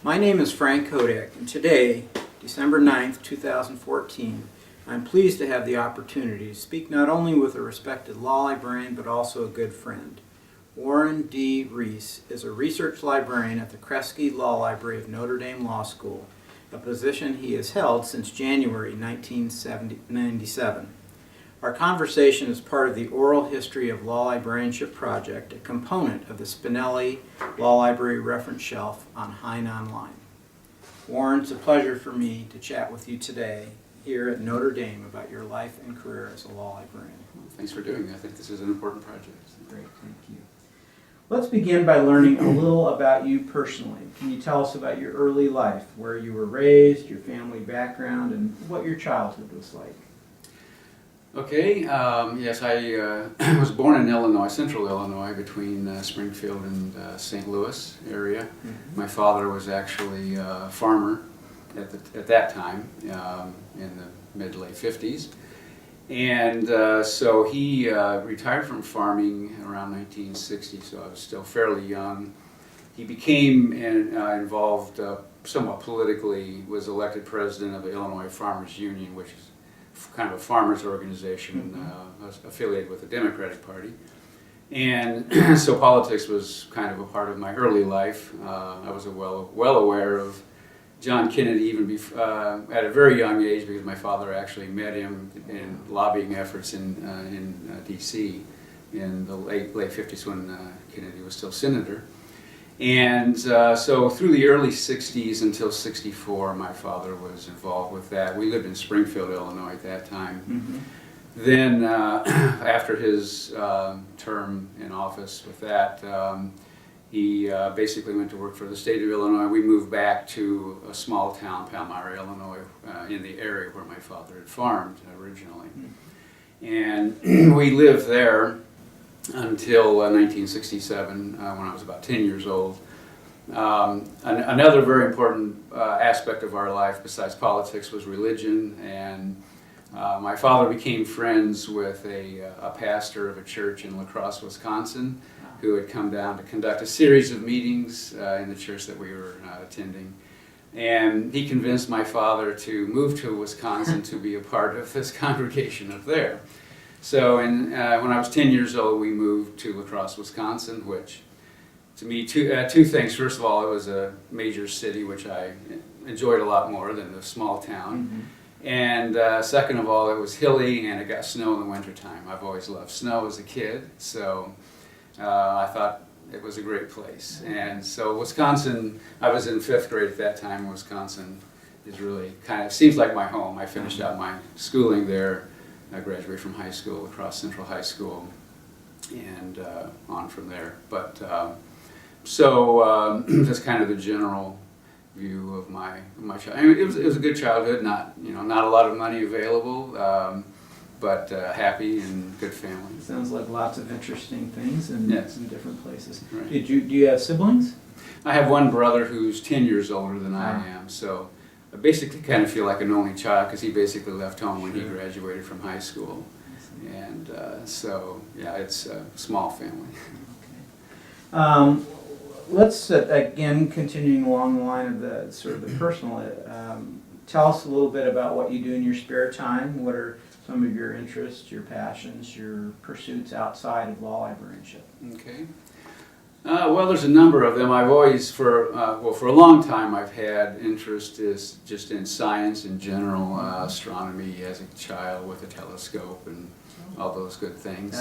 My name is Frank Kodak, and today, December 9th, 2014, I'm pleased to have the opportunity to speak not only with a respected law librarian, but also a good friend. Warren D. Rees is a research librarian at the Kresge Law Library of Notre Dame Law School, a position he has held since January 1997. Our conversation is part of the Oral History of Law Librarianship project, a component of the Spinelli Law Library Reference Shelf on Hein Online. Warren, it's a pleasure for me to chat with you today here at Notre Dame about your life and career as a law librarian. Well, thanks for doing it. I think this is an important project. Great, thank you. Let's begin by learning a little about you personally. Can you tell us about your early life, where you were raised, your family background, and what your childhood was like? Okay, yes, I was born in Illinois, central Illinois, between Springfield and St. Louis area. Mm-hmm. My father was actually a farmer at that time, in the mid-late 50s. And so he retired from farming around 1960, so I was still fairly young. He became involved somewhat politically, was elected president of the Illinois Farmers Union, which is kind of a farmers organization affiliated with the Democratic Party. And so politics was kind of a part of my early life. I was well aware of John Kennedy even at a very young age, because my father actually met him in lobbying efforts in D.C. in the late 50s when Kennedy was still senator. And so through the early 60s until 64, my father was involved with that. We lived in Springfield, Illinois at that time. Mm-hmm. Then after his term in office with that, he basically went to work for the state of Illinois. We moved back to a small town, Palmyra, Illinois, in the area where my father had farmed originally. Mm-hmm. And we lived there until 1967, when I was about 10 years old. Another very important aspect of our life besides politics was religion, and my father became friends with a pastor of a church in La Crosse, Wisconsin, who had come down to conduct a series of meetings in the church that we were attending. And he convinced my father to move to Wisconsin to be a part of this congregation up there. So when I was 10 years old, we moved to La Crosse, Wisconsin, which to me, two things. First of all, it was a major city, which I enjoyed a lot more than the small town. Mm-hmm. And second of all, it was hilly and it got snow in the wintertime. I've always loved snow as a kid, so I thought it was a great place. And so Wisconsin, I was in 5th grade at that time. Wisconsin is really kind of, seems like my home. I finished out my schooling there. I graduated from high school, across Central High School, and on from there. But so that's kind of the general view of my childhood. I mean, it was a good childhood. Not a lot of money available, but happy and good family. Sounds like lots of interesting things in yes. in different places. Right. Do you have siblings? I have one brother who's 10 years older than I am. So I basically kind of feel like an only child, because he basically left home when he graduated from high school. And so, yeah, it's a small family. Okay. Let's, again, continuing along the line of the sort of the personal, tell us a little bit about what you do in your spare time. What are some of your interests, your passions, your pursuits outside of law librarianship? Okay. Well, there's a number of them. I've always, for a long time, I've had interest just in science in general, astronomy as a child with a telescope and all those good things.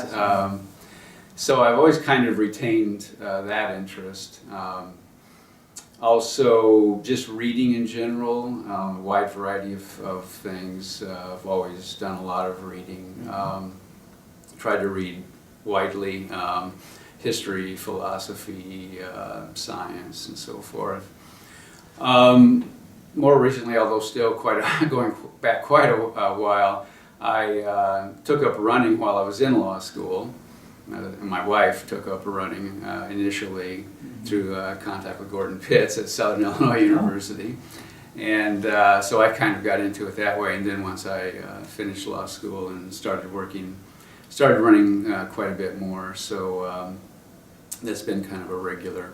So I've always kind of retained that interest. Also, just reading in general, a wide variety of things. I've always done a lot of reading. Tried to read widely. History, philosophy, science, and so forth. More recently, although still going back quite a while, I took up running while I was in law school. My wife took up running initially through contact with Gordon Pitts at Southern Illinois University. And so I kind of got into it that way, and then once I finished law school and started running quite a bit more. So that's been kind of a regular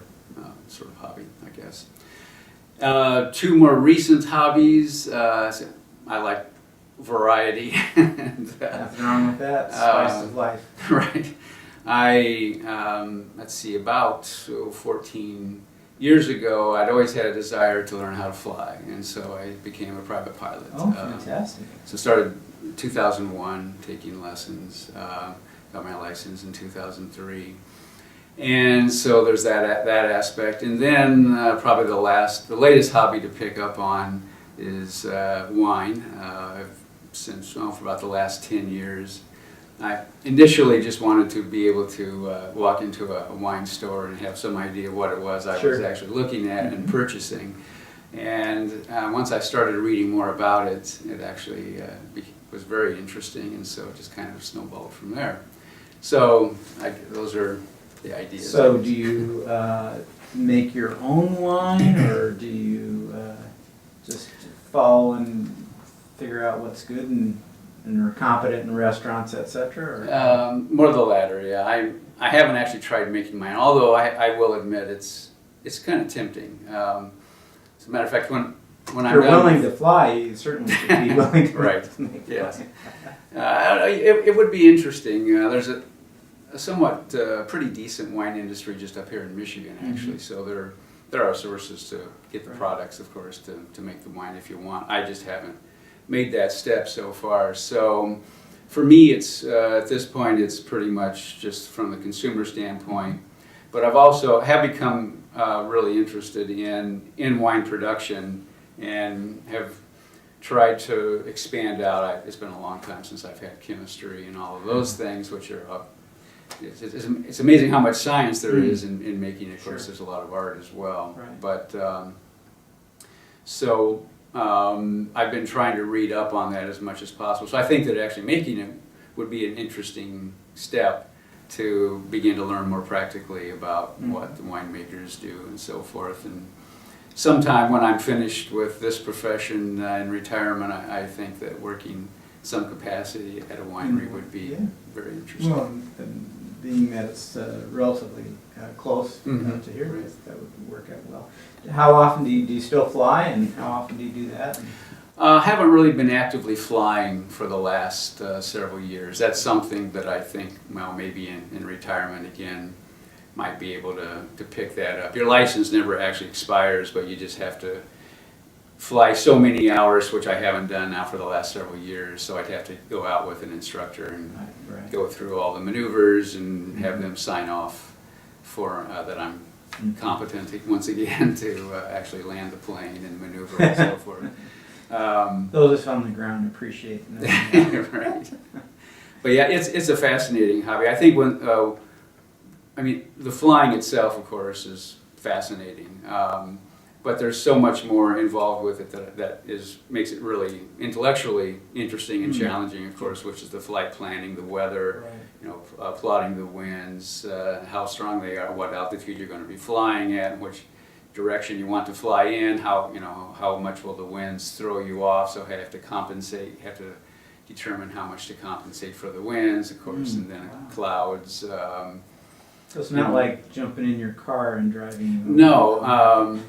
sort of hobby, I guess. Two more recent hobbies. I like variety. And, Nothing wrong with that. Spice of life. right. Let's see, about 14 years ago, I'd always had a desire to learn how to fly, and so I became a private pilot. Oh, fantastic. So started 2001 taking lessons, got my license in 2003. And so there's that aspect. And then probably the latest hobby to pick up on is wine. For about the last 10 years. I initially just wanted to be able to walk into a wine store and have some idea what it was I was actually looking at and purchasing. And once I started reading more about it, it actually was very interesting, and so it just kind of snowballed from there. So those are the ideas. So do you make your own wine, or do you just follow and figure out what's good and are competent in restaurants, etc.? More the latter, yeah. I haven't actually tried making mine, although I will admit it's kind of tempting. As a matter of fact, when I'm you're willing to fly, you certainly should be willing to right. make Yes. wine. It would be interesting. There's a somewhat pretty decent wine industry just up here in Michigan, actually. So there are sources to get the products, of course, to make the wine if you want. I just haven't made that step so far. So for me, it's at this point, it's pretty much just from the consumer standpoint. But I've also become really interested in wine production and have tried to expand out. It's been a long time since I've had chemistry and all of those things, which are it's amazing how much science there is in making it. Of course, there's a lot of art as well. Right. But I've been trying to read up on that as much as possible. So I think that actually making it would be an interesting step to begin to learn more practically about what the winemakers do and so forth. And sometime when I'm finished with this profession in retirement, I think that working some capacity at a winery would be very interesting. Well, and being that it's relatively close to here, that would work out well. How often do you still fly, and how often do you do that? Haven't really been actively flying for the last several years. That's something that I think, well, maybe in retirement again, might be able to pick that up. Your license never actually expires, but you just have to fly so many hours, which I haven't done now for the last several years, so I'd have to go out with an instructor and go through all the maneuvers and have them sign off for that I'm competent once again to actually land the plane and maneuver and so forth. Those of us on the ground appreciate that. Right. But yeah, it's a fascinating hobby. I think the flying itself, of course, is fascinating. But there's so much more involved with it that makes it really intellectually interesting and challenging, of course, which is the flight planning, the weather, plotting the winds, how strong they are, what altitude you're going to be flying at, and which direction you want to fly in, how much will the winds throw you off, so you have to compensate, you have to determine how much to compensate for the winds, of course, and then clouds. So it's not like jumping in your car and driving. No.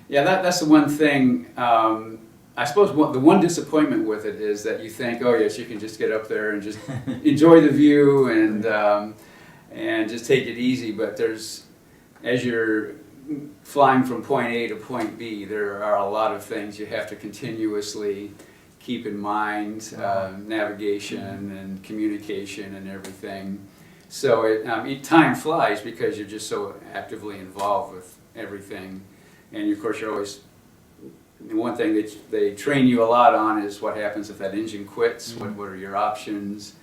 Yeah, that's the one thing. I suppose the one disappointment with it is that you think, oh yes, you can just get up there and just enjoy the view and just take it easy. But as you're flying from point A to point B, there are a lot of things you have to continuously keep in mind, navigation and communication and everything. So time flies because you're just so actively involved with everything. And of course, you're always, one thing that they train you a lot on is what happens if that engine quits, what are your options.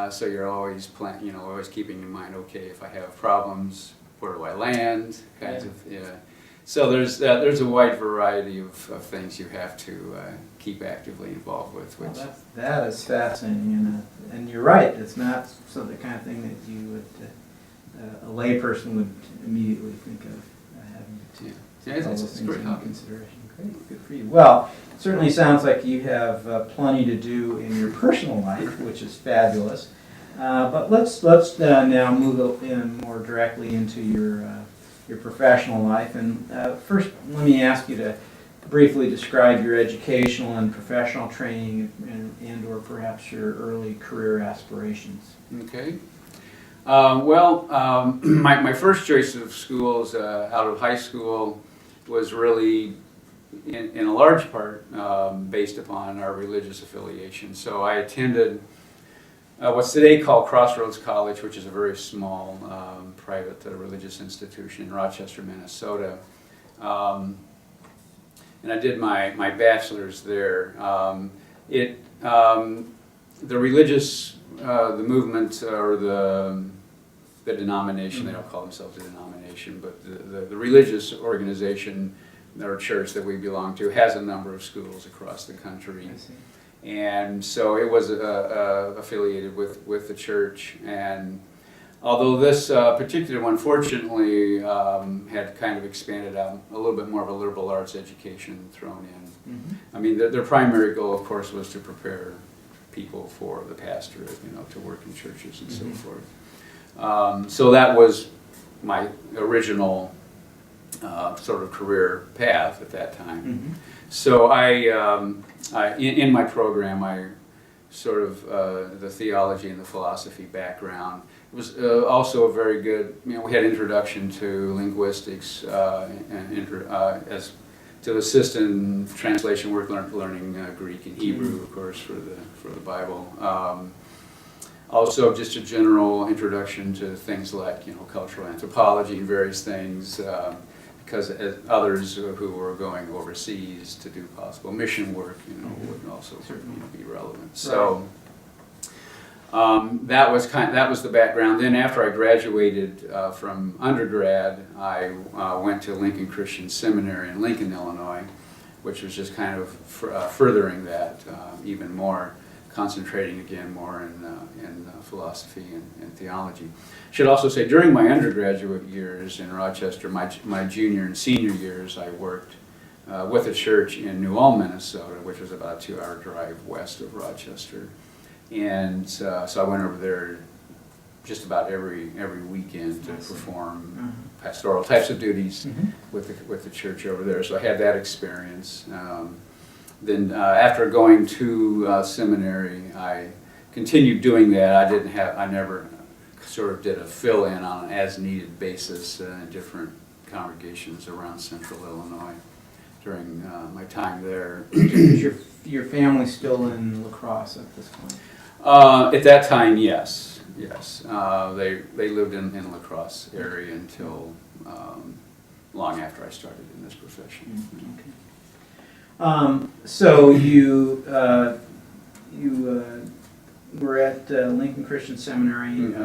So you're always always keeping in mind, okay, if I have problems, where do I land, kinds of, So there's a wide variety of things you have to keep actively involved with. Which that is fascinating, and you're right. It's not the kind of thing that you would a layperson would immediately think of having to. It's a great hobby. Consideration. Great, good for you. Well, it certainly sounds like you have plenty to do in your personal life, which is fabulous. But let's now move in more directly into your professional life. And first, let me ask you to briefly describe your educational and professional training and or perhaps your early career aspirations. Okay. My first choice of schools out of high school was really, in a large part, based upon our religious affiliation. So I attended what's today called Crossroads College, which is a very small private religious institution in Rochester, Minnesota. And I did my bachelor's there. The religious, the movement or the denomination, they don't call themselves a denomination, but the religious organization or church that we belong to has a number of schools across the country. I see. And so it was affiliated with the church. And although this particular one, fortunately, had kind of expanded out, a little bit more of a liberal arts education thrown in. Mm-hmm. I mean, their primary goal, of course, was to prepare people for the pastorate, to work in churches and Mm-hmm. so forth. So that was my original sort of career path at that time. Mm-hmm. So in my program, I sort of the theology and the philosophy background. It was also a very good, we had introduction to linguistics as to assist in translation work, learning Greek and Hebrew, of course, for the Bible. Also, just a general introduction to things like cultural anthropology and various things, because others who were going overseas to do possible mission work, would also be relevant. So that was the background. Then after I graduated from undergrad, I went to Lincoln Christian Seminary in Lincoln, Illinois, which was just kind of furthering that even more, concentrating again more in philosophy and theology. I should also say during my undergraduate years in Rochester, my junior and senior years, I worked with a church in New Ulm, Minnesota, which was about a 2-hour drive west of Rochester. And so I went over there just about every weekend to perform pastoral types of duties with the church over there. So I had that experience. Then after going to seminary, I continued doing that. I never sort of did a fill-in on an as-needed basis in different congregations around central Illinois during my time there. Is your family still in La Crosse at this point? At that time, yes. They lived in La Crosse area until long after I started in this profession. Okay. So you were at Lincoln Christian Seminary in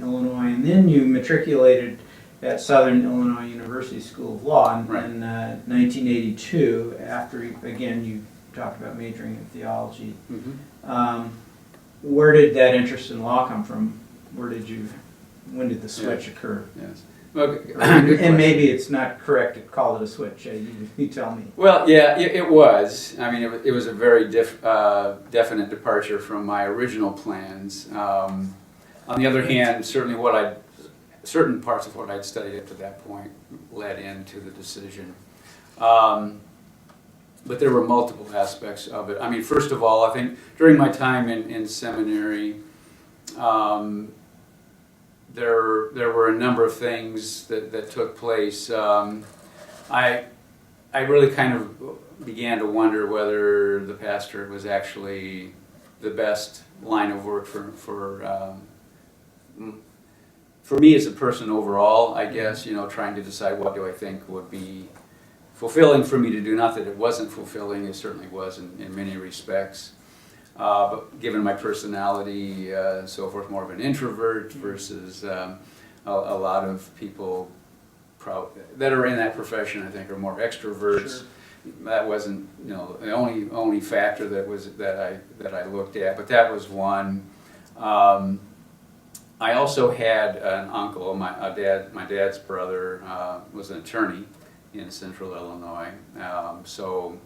Illinois, and then you matriculated at Southern Illinois University School of Law in 1982. After again you talked about majoring in theology. Where did that interest in law come from? When did the switch occur? Yes. Okay. And maybe it's not correct to call it a switch. You tell me. Well, yeah, it was. I mean, it was a very definite departure from my original plans. On the other hand, certain parts of what I'd studied up to that point led into the decision. But there were multiple aspects of it. I mean, first of all, I think during my time in seminary, there were a number of things that took place. I really kind of began to wonder whether the pastorate was actually the best line of work for me as a person overall, I guess, trying to decide what do I think would be fulfilling for me to do. Not that it wasn't fulfilling, it certainly was in many respects. But given my personality and so forth, more of an introvert versus a lot of people that are in that profession, I think, are more extroverts. Sure. That wasn't, the only factor that I looked at, but that was one. I also had an uncle, my dad's brother was an attorney in central Illinois, so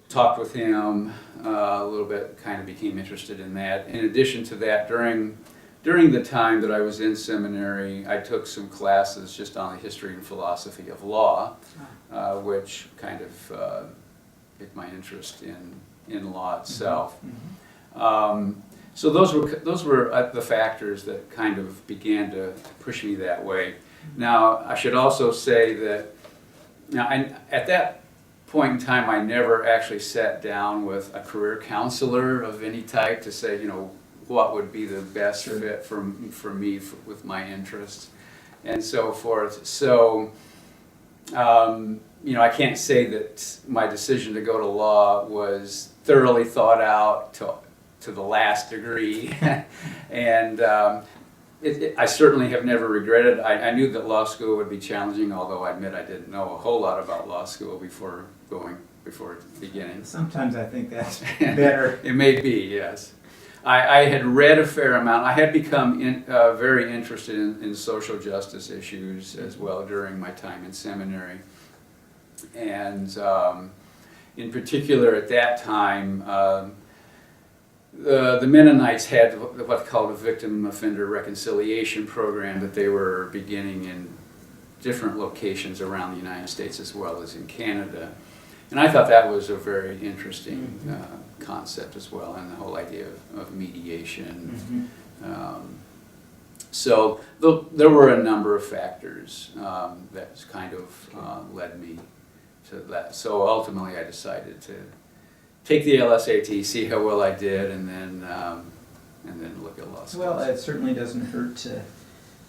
talked with him a little bit, kind of became interested in that. In addition to that, during during the time that I was in seminary, I took some classes just on the history and philosophy of law, which kind of piqued my interest in law itself. So those were the factors that kind of began to push me that way. Now, I should also say that at that point in time, I never actually sat down with a career counselor of any type to say, you know, what would be the best fit for me with my interests and so forth. So, you know, I can't say that my decision to go to law was thoroughly thought out to the last degree. And I certainly have never regretted. I knew that law school would be challenging, although I admit I didn't know a whole lot about law school before beginning. Sometimes I think that's better. It may be, yes. I had read a fair amount. I had become very interested in social justice issues as well during my time in seminary. And in particular at that time, the Mennonites had what's called a victim offender reconciliation program that they were beginning in different locations around the United States as well as in Canada. And I thought that was a very interesting concept as well, and the whole idea of mediation. So there were a number of factors that kind of led me to that. So ultimately I decided to take the LSAT, see how well I did, and then look at law school. Well, it certainly doesn't hurt to,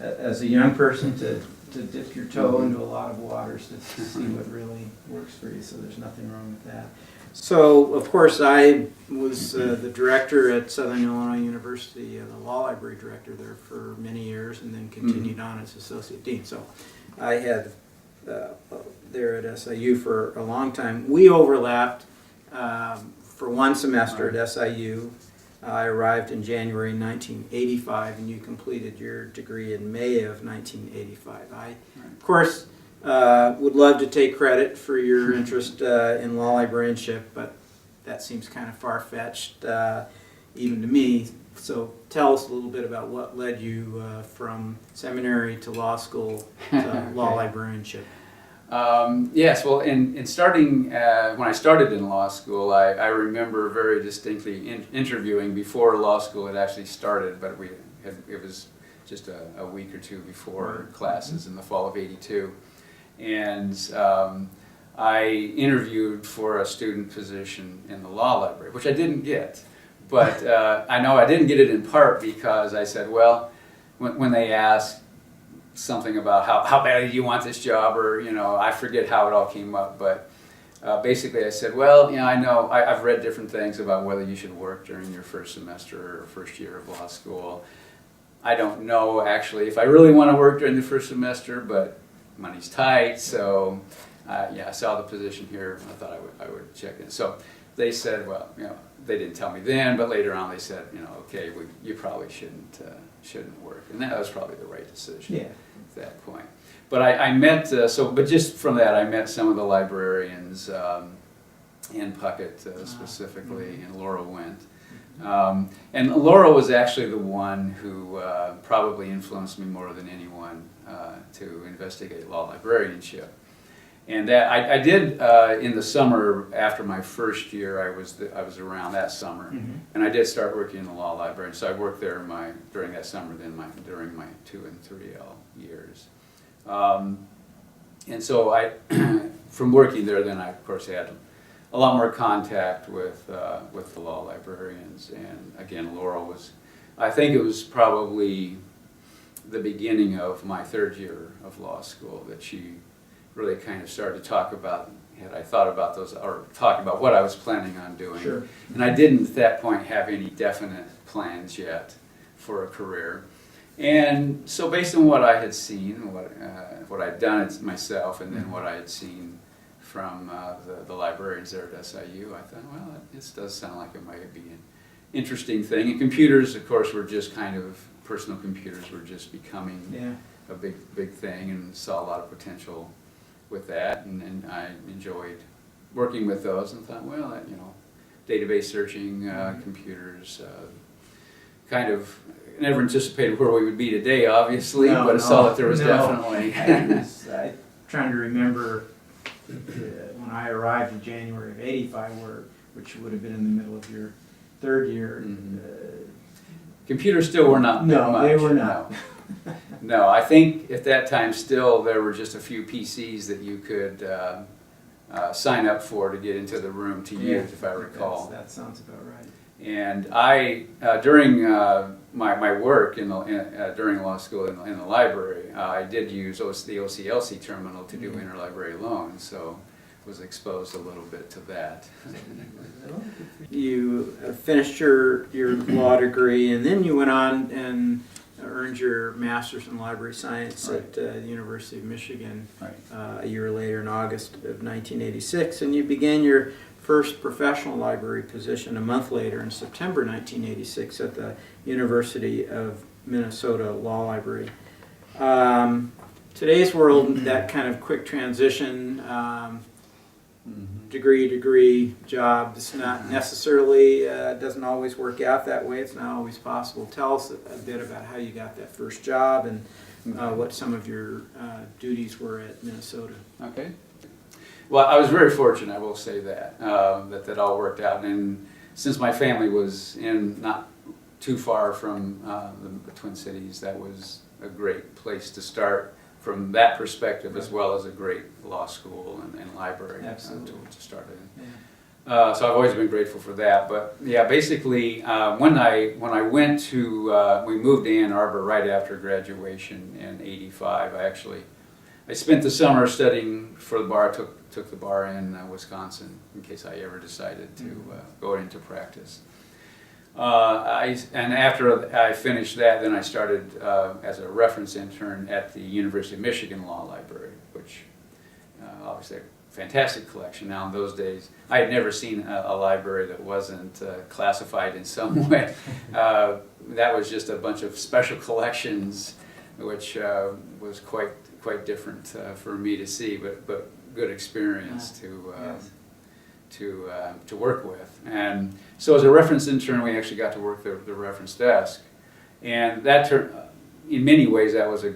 as a young person, to dip your toe into a lot of waters to see what really works for you, so there's nothing wrong with that. So, of course, I was the director at Southern Illinois University, the law library director there for many years, and then continued on as associate dean. So I had there at SIU for a long time. We overlapped for one semester at SIU. I arrived in January 1985, and you completed your degree in May of 1985. I, of course, would love to take credit for your interest in law librarianship, but that seems kind of far-fetched, even to me. So tell us a little bit about what led you from seminary to law school to law librarianship. Yes, well, in starting, when I started in law school, I remember very distinctly interviewing before law school had actually started, but it was just a week or two before classes in the fall of '82. And I interviewed for a student position in the law library, which I didn't get. But I know I didn't get it in part because I said, well, when they asked something about how badly do you want this job, or, you know, I forget how it all came up, but basically I said, well, you know, I've read different things about whether you should work during your first semester or first year of law school. I don't know actually if I really want to work during the first semester, but money's tight, so yeah, I saw the position here and I thought I would check in. So they said, well, you know, they didn't tell me then, but later on they said, you know, okay, you probably shouldn't work, and that was probably the right decision at that point. But I met, but just from that I met some of the librarians in Puckett specifically, and Laurel Went. And Laurel was actually the one who probably influenced me more than anyone to investigate law librarianship. And that I did in the summer after my first year. I was around that summer, and I did start working in the law library. And so I worked there during that summer, during my 2 and 3L years. And so from working there, then I of course had a lot more contact with the law librarians. And again, Laurel was, I think it was probably the beginning of my 3rd year of law school that she really kind of started to talk about, had I thought about those, or talk about what I was planning on doing. Sure. And I didn't at that point have any definite plans yet for a career. And so based on what I had seen, what I'd done myself, and then what I had seen from the librarians there at SIU, I thought, well, this does sound like it might be an interesting thing. And computers, of course, were just kind of, personal computers were just becoming a big thing, and saw a lot of potential with that, and I enjoyed working with those, and thought, well, you know, database searching, computers, kind of never anticipated where we would be today, obviously, No, but I saw no, that there was no. definitely. I'm trying to remember when I arrived in January of '85, which would have been in the middle of your third year. Mhm. Computers still were not that No, much. they were not. No, I think at that time still there were just a few PCs that you could sign up for to get into the room to use, if I recall. That sounds about right. And I, during my work during law school in the library, I did use the OCLC terminal to do interlibrary loans, so was exposed a little bit to that. You finished your law degree, and then you went on and earned your master's in library science Right. at the University of Michigan Right. a year later in August of 1986, and you began your first professional library position a month later in September 1986 at the University of Minnesota Law Library. Today's world, that kind of quick transition, degree job, it's not necessarily, doesn't always work out that way. It's not always possible. Tell us a bit about how you got that first job and what some of your duties were at Minnesota. Okay. Well, I was very fortunate, I will say that, that all worked out. And since my family was not too far from the Twin Cities, that was a great place to start from that perspective, as well as a great law school and library to start in. Yeah. So I've always been grateful for that. But yeah, basically, when I went to, we moved to Ann Arbor right after graduation in '85. I spent the summer studying for the bar. Took the bar in Wisconsin in case I ever decided to go into practice. And after I finished that, then I started as a reference intern at the University of Michigan Law Library, which obviously a fantastic collection. Now in those days, I had never seen a library that wasn't classified in some way. That was just a bunch of special collections, which was quite different for me to see, but good experience to work with. And so as a reference intern, we actually got to work the reference desk, and that in many ways that was a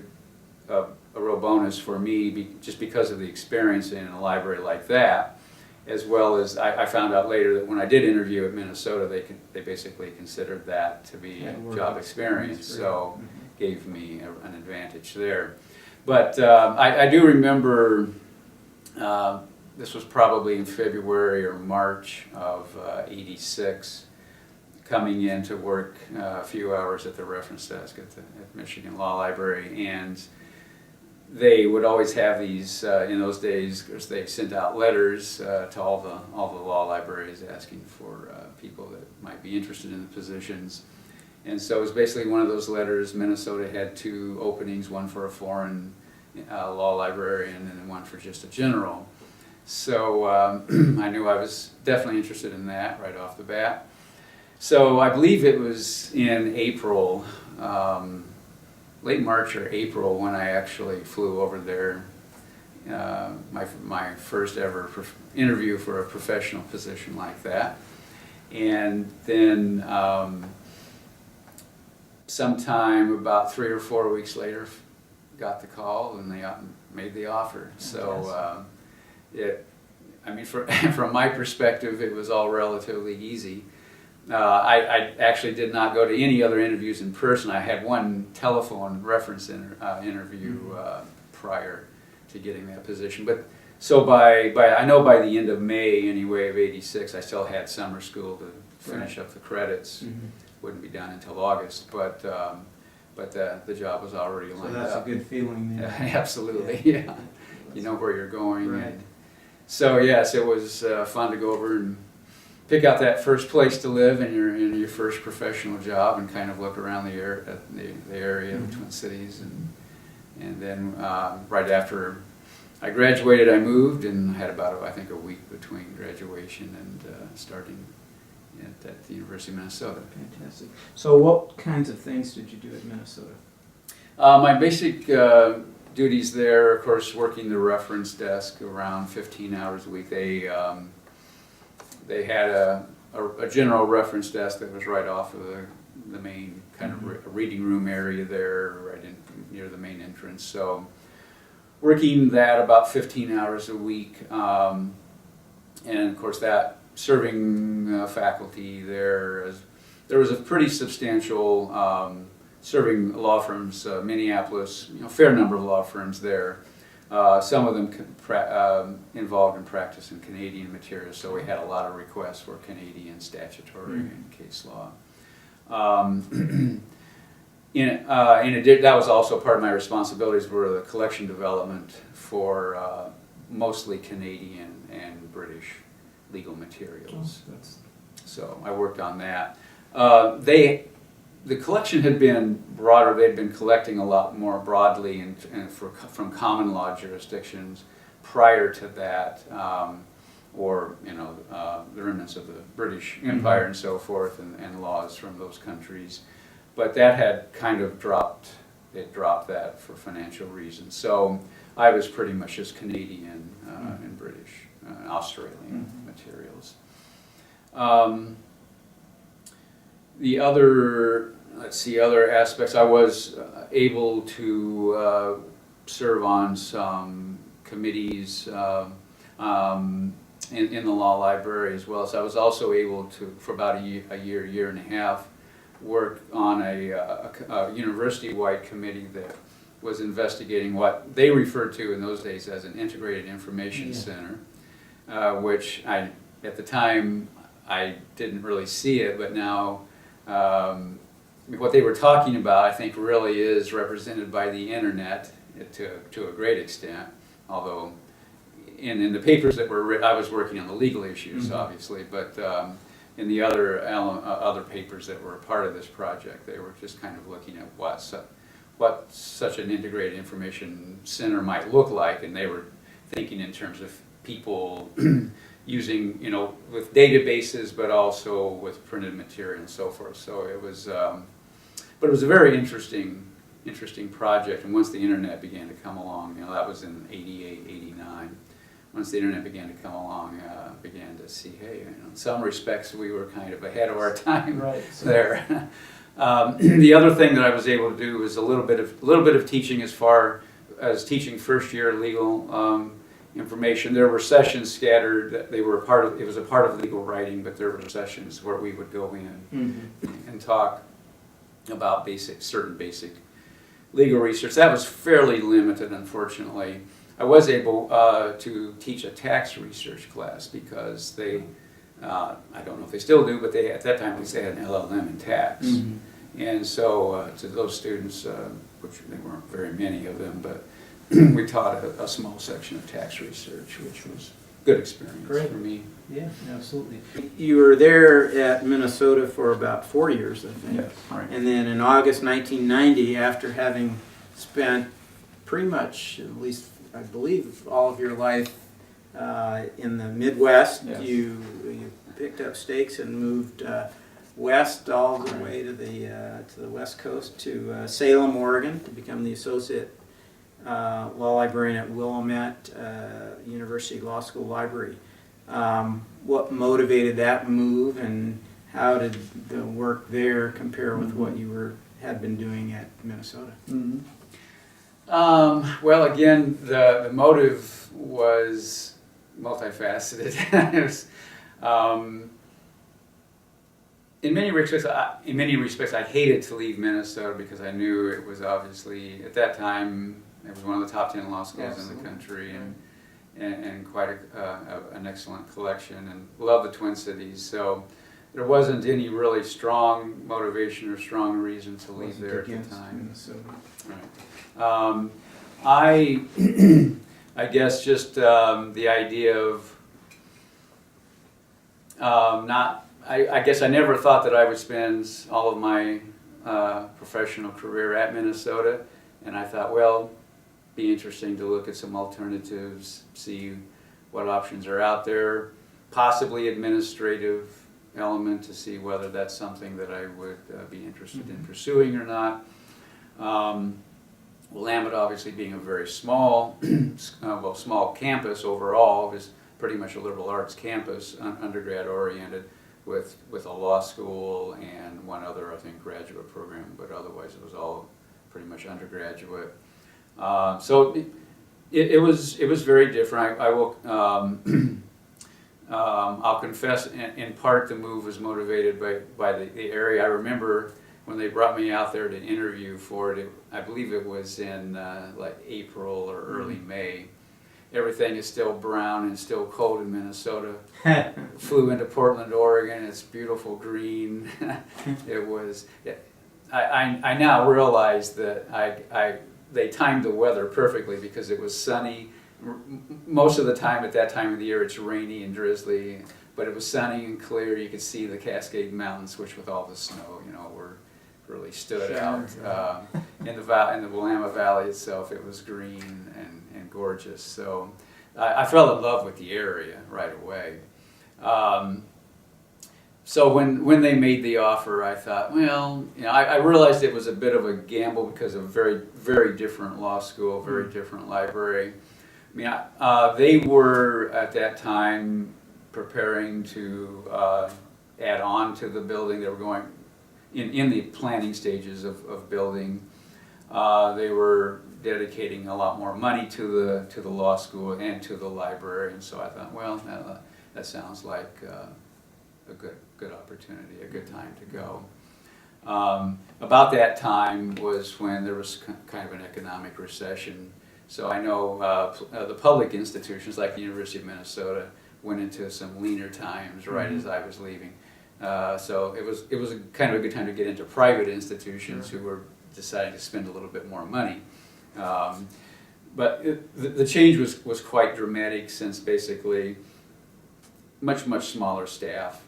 real bonus for me, just because of the experience in a library like that, as well as I found out later that when I did interview at Minnesota, they basically considered that to be job experience, so gave me an advantage there. But I do remember, this was probably in February or March of '86, coming in to work a few hours at the reference desk at Michigan Law Library, and they would always have these, in those days, because they sent out letters to all the law libraries asking for people that might be interested in the positions. And so it was basically one of those letters. Minnesota had 2 openings, one for a foreign law librarian and then one for just a general. So I knew I was definitely interested in that right off the bat. So I believe it was in April, late March or April, when I actually flew over there. My first ever interview for a professional position like that. And then sometime about 3 or 4 weeks later, got the call and they made the offer. So from my perspective, it was all relatively easy. I actually did not go to any other interviews in person. I had one telephone reference interview prior to getting that position. But so I know by the end of May anyway of '86, I still had summer school to finish up the credits. Wouldn't be done until August, but the job was already lined up. So that's a good feeling there. Absolutely, yeah. You know where you're going. Right. And so yes, it was fun to go over and pick out that first place to live in your first professional job, and kind of look around the area of the Twin Cities, and then right after I graduated, I moved, and had about I think a week between graduation and starting at the University of Minnesota. Fantastic. So what kinds of things did you do at Minnesota? My basic duties there, of course, working the reference desk around 15 hours a week. They had a general reference desk that was right off of the main kind of a reading room area there, right near the main entrance. So working that about 15 hours a week, and of course that serving faculty there was a pretty substantial serving law firms, Minneapolis, fair number of law firms there. Some of them involved in practice in Canadian materials, so we had a lot of requests for Canadian statutory and case law. In addition, that was also part of my responsibilities were the collection development for mostly Canadian and British legal materials. So I worked on that. The collection had been broader. They'd been collecting a lot more broadly from common law jurisdictions prior to that, or the remnants of the British Empire and so forth, and laws from those countries. But that had kind of dropped. It dropped that for financial reasons. So I was pretty much just Canadian and British, Australian materials. The other, other aspects, I was able to serve on some committees in the law library as well. So I was also able to, for about a year and a half, work on a university-wide committee that was investigating what they referred to in those days as an integrated information center, which at the time I didn't really see it, but now what they were talking about, I think, really is represented by the internet to a great extent. Although, in the papers that were I was working on the legal issues, obviously, but in the other papers that were a part of this project, they were just kind of looking at what such an integrated information center might look like, and they were thinking in terms of people using, with databases, but also with printed material and so forth. So it was, but it was a very interesting project. And once the internet began to come along, that was in '88, '89. Once the internet began to come along, began to see, hey, in some respects we were kind of ahead of our time there. The other thing that I was able to do was a little bit of teaching, as far as teaching first year legal information. There were sessions scattered. They were it was a part of legal writing, but there were sessions where we would go in and talk about certain basic legal research. That was fairly limited, unfortunately. I was able to teach a tax research class because they, I don't know if they still do, but at that time at least they had an LLM in tax. And so to those students, which there weren't very many of them, but we taught a small section of tax research, which was a good experience for me. Yeah, absolutely. You were there at Minnesota for about 4 years, I think. Yes, right. And then in August 1990, after having spent pretty much, at least I believe, all of your life in the Midwest, you picked up stakes and moved west all the way to the West Coast to Salem, Oregon, to become the associate law librarian at Willamette University Law School Library. What motivated that move, and how did the work there compare with what you had been doing at Minnesota? Well, again, the motive was multifaceted. It was, in many respects, I hated to leave Minnesota because I knew it was obviously, at that time, it was one of the top 10 law schools in the country, and quite an excellent collection, and loved the Twin Cities. So there wasn't any really strong motivation or strong reason to leave there at the time. Minnesota. Right. I guess just the idea of I guess I never thought that I would spend all of my professional career at Minnesota, and I thought, well, be interesting to look at some alternatives, see what options are out there, possibly administrative element to see whether that's something that I would be interested in pursuing or not. Willamette obviously being a very small, small campus overall, is pretty much a liberal arts campus, undergrad oriented, with a law school and one other, I think, graduate program, but otherwise it was all pretty much undergraduate. So it was very different. I will I'll confess, in part the move was motivated by the area. I remember when they brought me out there to interview for it, I believe it was in like April or early May. Everything is still brown and still cold in Minnesota. Flew into Portland, Oregon. It's beautiful green. It was. I now realize that they timed the weather perfectly because it was sunny. Most of the time at that time of the year it's rainy and drizzly, but it was sunny and clear. You could see the Cascade Mountains, which with all the snow, were really stood out. In the Willamette Valley itself, it was green and gorgeous. So I fell in love with the area right away. So when they made the offer, I thought, well, I realized it was a bit of a gamble because of very, very different law school, very different library. I mean, they were at that time preparing to add on to the building. They were going in the planning stages of building. They were dedicating a lot more money to the law school and to the library, and so I thought, well, that sounds like a good opportunity, a good time to go. About that time was when there was kind of an economic recession. So I know the public institutions like the University of Minnesota went into some leaner times right as I was leaving. So it was kind of a good time to get into private institutions who were deciding to spend a little bit more money. But the change was quite dramatic, since basically much smaller staff.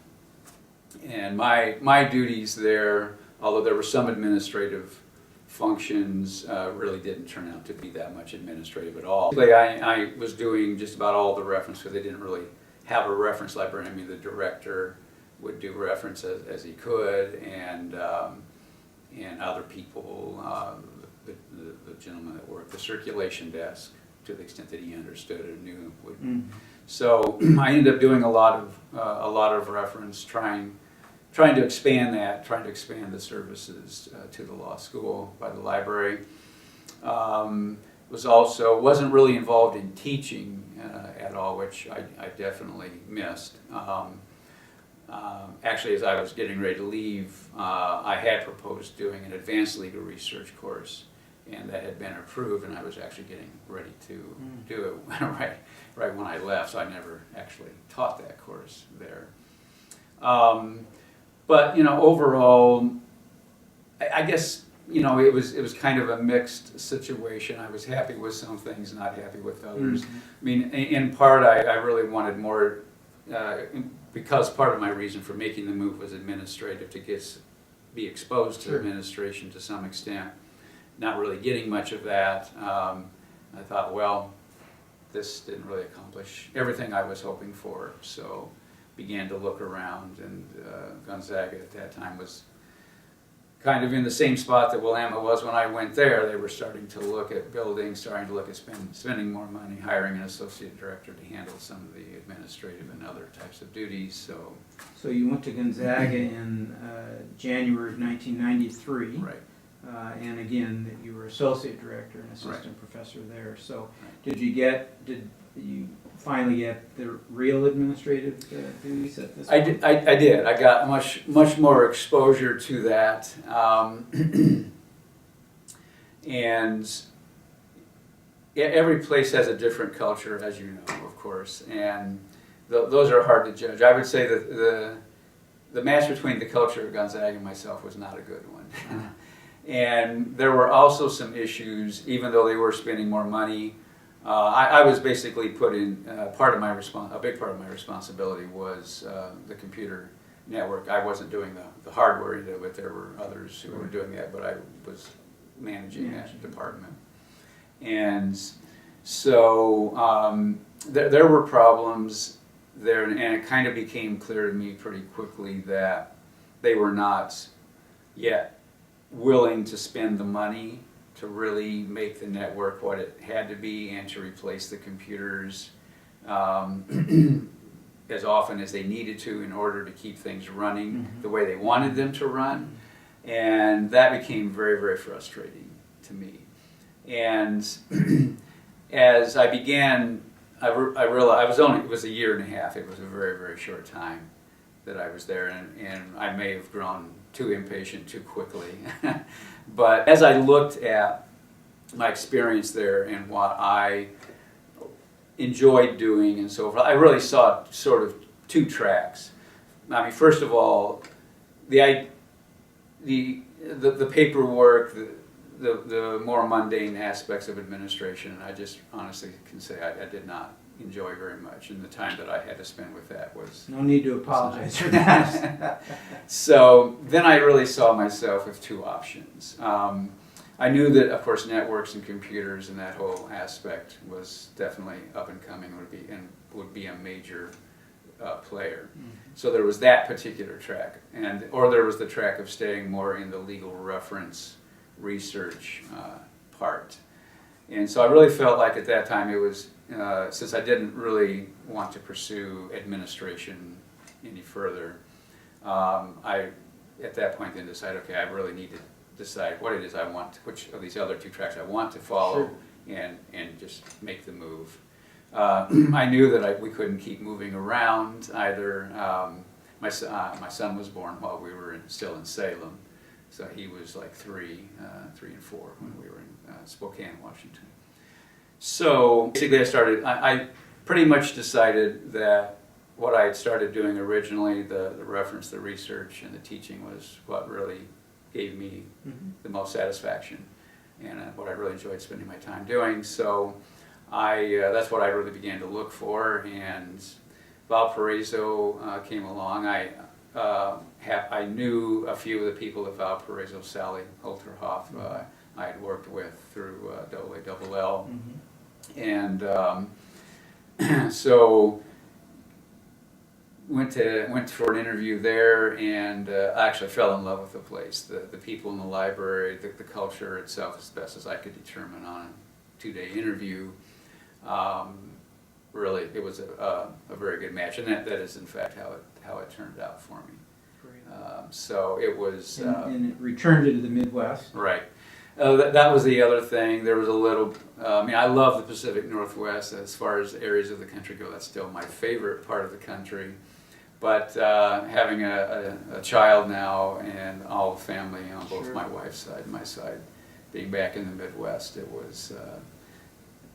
And my duties there, although there were some administrative functions, really didn't turn out to be that much administrative at all. I was doing just about all the reference, because they didn't really have a reference librarian. I mean, the director would do reference as he could, and other people, the gentleman that worked the circulation desk, to the extent that he understood and knew, would. So I ended up doing a lot of reference, trying to expand the services to the law school by the library. Wasn't really involved in teaching at all, which I definitely missed. Actually, as I was getting ready to leave, I had proposed doing an advanced legal research course, and that had been approved, and I was actually getting ready to do it right when I left, so I never actually taught that course there. But overall, I guess it was kind of a mixed situation. I was happy with some things, not happy with others. I mean, in part, I really wanted more, because part of my reason for making the move was administrative, to be exposed to administration to some extent. Not really getting much of that. I thought, well, this didn't really accomplish everything I was hoping for, so began to look around, and Gonzaga at that time was kind of in the same spot that Willamette was when I went there. They were starting to look at buildings, starting to look at spending more money, hiring an associate director to handle some of the administrative and other types of duties. So you went to Gonzaga in January of 1993. Right. And again, that you were associate director and assistant professor there. So did you finally get the real administrative duties at this point? I did. I got much more exposure to that. And every place has a different culture, as you know, of course, and those are hard to judge. I would say that the match between the culture of Gonzaga and myself was not a good one. And there were also some issues, even though they were spending more money. I was basically put in, a big part of my responsibility was the computer network. I wasn't doing the hardware end of it. There were others who were doing that, but I was managing that department. And so there were problems there, and it kind of became clear to me pretty quickly that they were not yet willing to spend the money to really make the network what it had to be and to replace the computers. as often as they needed to in order to keep things running the way they wanted them to run. And that became very, very frustrating to me. And as I began, I realized it was a year and a half. It was a very, very short time that I was there, and I may have grown too impatient too quickly. But as I looked at my experience there and what I enjoyed doing and so forth, I really saw sort of two tracks. I mean, first of all, the paperwork, the more mundane aspects of administration, I just honestly can say I did not enjoy very much, and the time that I had to spend with that was... No need to apologize for that. So then I really saw myself with two options. I knew that, of course, networks and computers and that whole aspect was definitely up and coming, would be a major player. So there was that particular track, or there was the track of staying more in the legal reference research part. And so I really felt like at that time it was, since I didn't really want to pursue administration any further, I at that point then decided, okay, I really need to decide what it is I want, which of these other two tracks I want to follow, sure, and just make the move. I knew that we couldn't keep moving around either. My son was born while we were still in Salem, so he was like 3 and 4 when we were in Spokane, Washington. So basically I pretty much decided that what I had started doing originally, the reference, the research, and the teaching was what really gave me the most satisfaction and what I really enjoyed spending my time doing. So that's what I really began to look for, and Valparaiso came along. I knew a few of the people at Valparaiso, Sally Holterhoff, I had worked with through AALL. And so went for an interview there, and I actually fell in love with the place. The people in the library, the culture itself, as best as I could determine on a 2-day interview. Really, it was a very good match, and that is in fact how it turned out for me. So it was... and it returned you to the Midwest. Right. That was the other thing. There was a little... I mean, I love the Pacific Northwest. As far as areas of the country go, that's still my favorite part of the country. But having a child now and all the family on both Sure. my wife's side and my side, being back in the Midwest, it was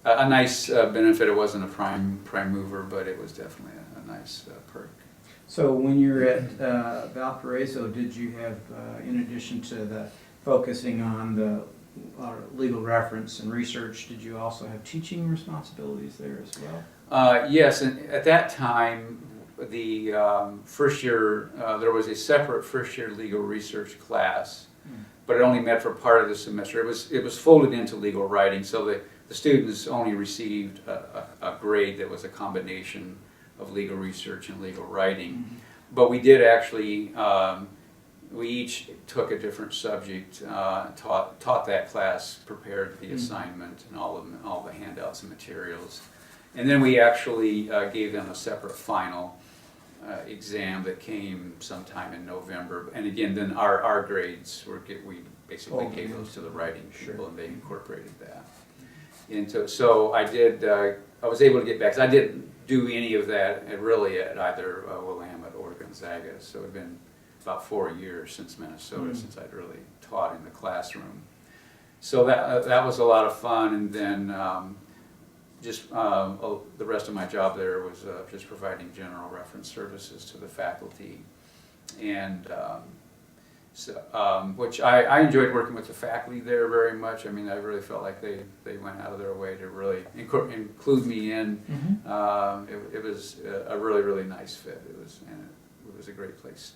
a nice benefit. It wasn't a prime mover, but it was definitely a nice perk. So when you were at Valparaiso, did you have, in addition to the focusing on the legal reference and research, did you also have teaching responsibilities there as well? Yes, and at that time, the first year, there was a separate first year legal research class, but it only met for part of the semester. It was folded into legal writing, so the students only received a grade that was a combination of legal research and legal writing. But we did actually, we each took a different subject, taught that class, prepared the assignment and all the handouts and materials. And then we actually gave them a separate final exam that came sometime in November. And again, then our grades we basically gave those to the writing people, and they incorporated that. And so I was able to get back, because I didn't do any of that really at either Willamette or Gonzaga. So it had been about 4 years since Minnesota, since I'd really taught in the classroom. So that was a lot of fun, and then just the rest of my job there was just providing general reference services to the faculty, and which I enjoyed working with the faculty there very much. I mean, I really felt like they went out of their way to really include me in. It was a really, really nice fit. It was a great place